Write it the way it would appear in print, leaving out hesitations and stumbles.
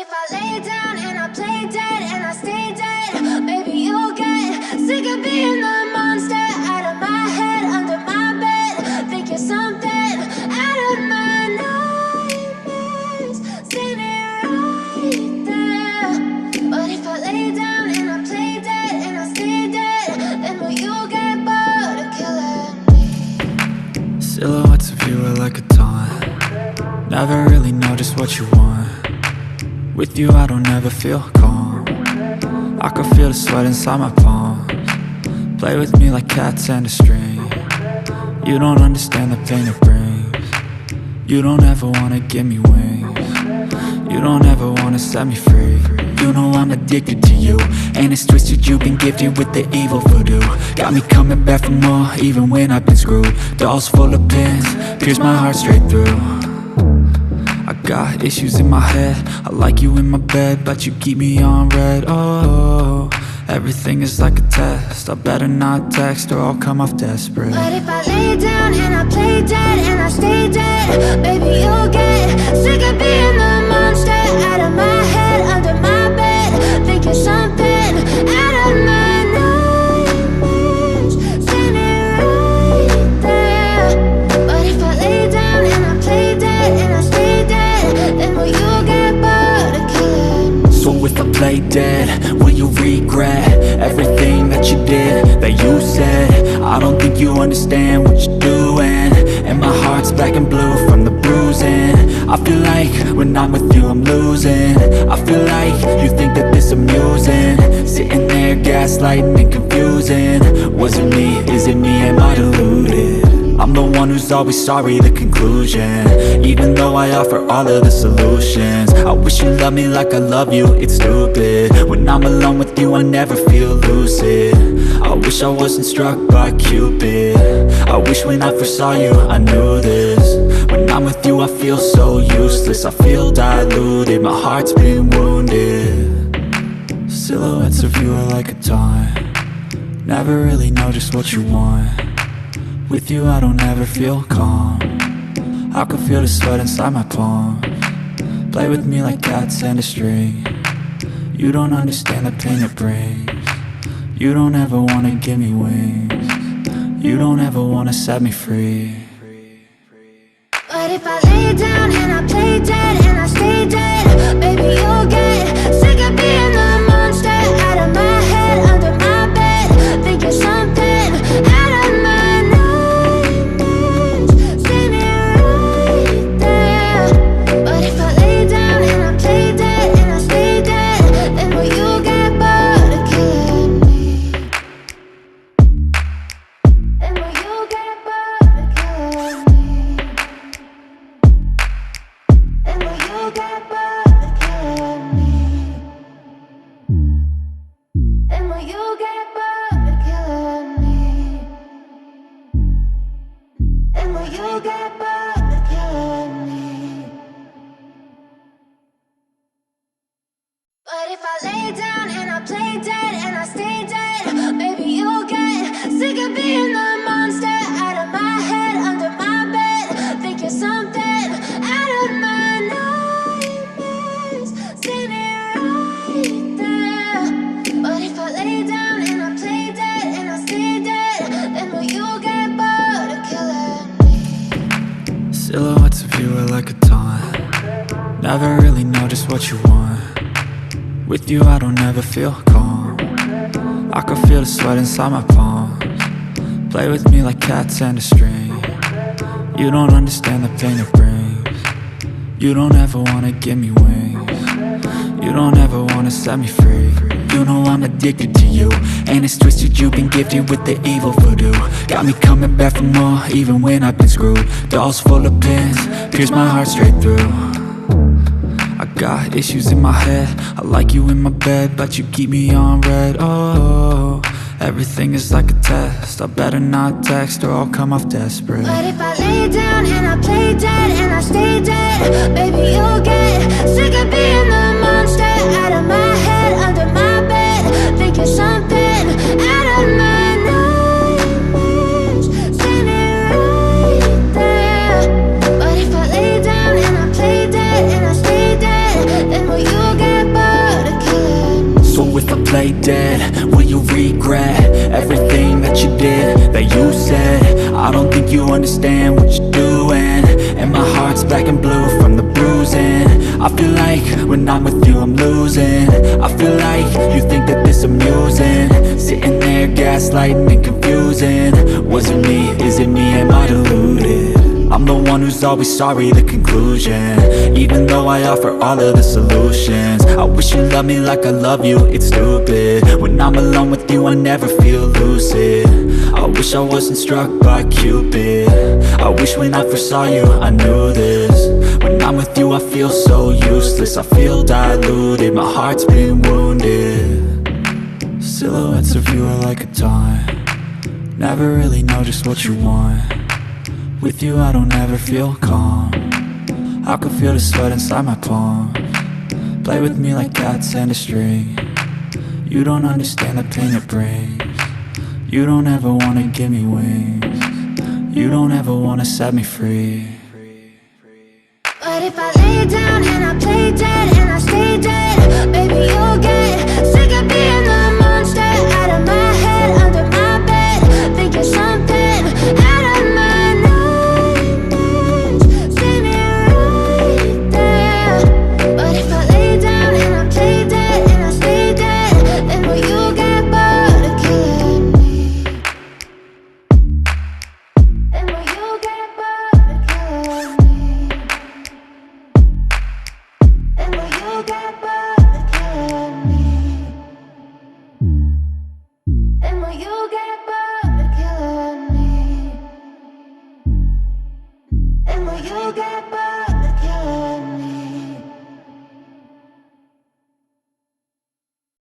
if I lay down and I play dead and I stay dead, maybe you'll get sick of being the monster out of my head, under my bed. Think you're something out of my nightmares, standing right there. But if I lay down and I play dead and I stay dead, then will you get bored of killing me? Silhouettes of you are like a taunt. Never really know just what you want. With you I don't ever feel calm. I can feel the sweat inside my palms. Play with me like cats and a string. You don't understand the pain it brings. You don't ever wanna give me wings. You don't ever wanna set me free. You know I'm addicted to you, and it's twisted, you've been gifted with the evil voodoo. Got me coming back for more, even when I've been screwed. Dolls full of pins, pierce my heart straight through. I got issues in my head, I like you in my bed, but you keep me on red. Oh, everything is like a test, I better not text or I'll come off desperate. But if I lay down and I play dead and I stay dead, maybe you'll get sick of being the monster out of my head, under my bed. Think you're something out of my nightmares, standing right there. But if I lay down and I play dead and I stay dead, then will you get bored of killing me? So if I play dead, will you regret everything that you did, that you said? I don't think you understand what you're doing, and my heart's black and blue from the bruising. I feel like when I'm with you I'm losing. I feel like you think that this amusing, sitting there gaslighting and confusing. Was it me? Is it me? Am I deluded? I'm the one who's always sorry, the conclusion, even though I offer all of the solutions. I wish you loved me like I love you, it's stupid. When I'm alone with you I never feel lucid. I wish I wasn't struck by Cupid. I wish when I first saw you I knew this. When I'm with you I feel so useless, I feel diluted, my heart's been wounded. Silhouettes of you are like a taunt. Never really know just what you want. With you I don't ever feel calm. I can feel the sweat inside my palms. Play with me like cats and a string. You don't understand the pain it brings. You don't ever wanna give me wings. You don't ever wanna set me free. But if I lay down and I play dead and I stay dead, maybe you'll get sick of being the monster out of my head, under my bed. Think you're something out of my nightmares, standing right there. But if I lay down and I play dead and I stay dead, then will you get bored of killing me? Then will you get bored of killing me? Then will you get bored of killing me? Then will you get bored of killing me? Then will you get bored of killing me? But if I lay down and I play dead and I stay dead, maybe you'll get sick of being the monster out of my head, under my bed. Think you're something out of my nightmares, standing right there. But if I lay down and I play dead and I stay dead, then will you get bored of killing me? Silhouettes of you are like a taunt. Never really know just what you want. With you I don't ever feel calm. I can feel the sweat inside my palms. Play with me like cats and a string. You don't understand the pain it brings. You don't ever wanna give me wings. You don't ever wanna set me free. You know I'm addicted to you, and it's twisted, you've been gifted with the evil voodoo. Got me coming back for more, even when I've been screwed. Dolls full of pins, pierce my heart straight through. I got issues in my head, I like you in my bed, but you keep me on red. Oh, everything is like a test, I better not text or I'll come off desperate. But if I lay down and I play dead and I stay dead, maybe you'll get sick of being the monster out of my head, under my bed. Think you're something out of my nightmares, standing right there. But if I lay down and I play dead and I stay dead, then will you get play dead? Will you regret everything that you did, that you said? I don't think you understand what you're doing, and my heart's black and blue from the bruising. I feel like when I'm with you I'm losing. I feel like you think that this amusing, sitting there gaslighting and confusing. Was it me? Is it me? Am I deluded? I'm the one who's always sorry, the conclusion, even though I offer all of the solutions. I wish you loved me like I love you, it's stupid. When I'm alone with you I never feel lucid. I wish I wasn't struck by Cupid. I wish when I first saw you I knew this. When I'm with you I feel so useless, I feel diluted, my heart's been wounded. Silhouettes of you are like a taunt, never really know just what you want. With you I don't ever feel calm, I can feel the sweat inside my palms. Play with me like cats and a string, you don't understand the pain it brings. You don't ever wanna give me wings, you don't ever wanna set me free. But if I lay down and I play dead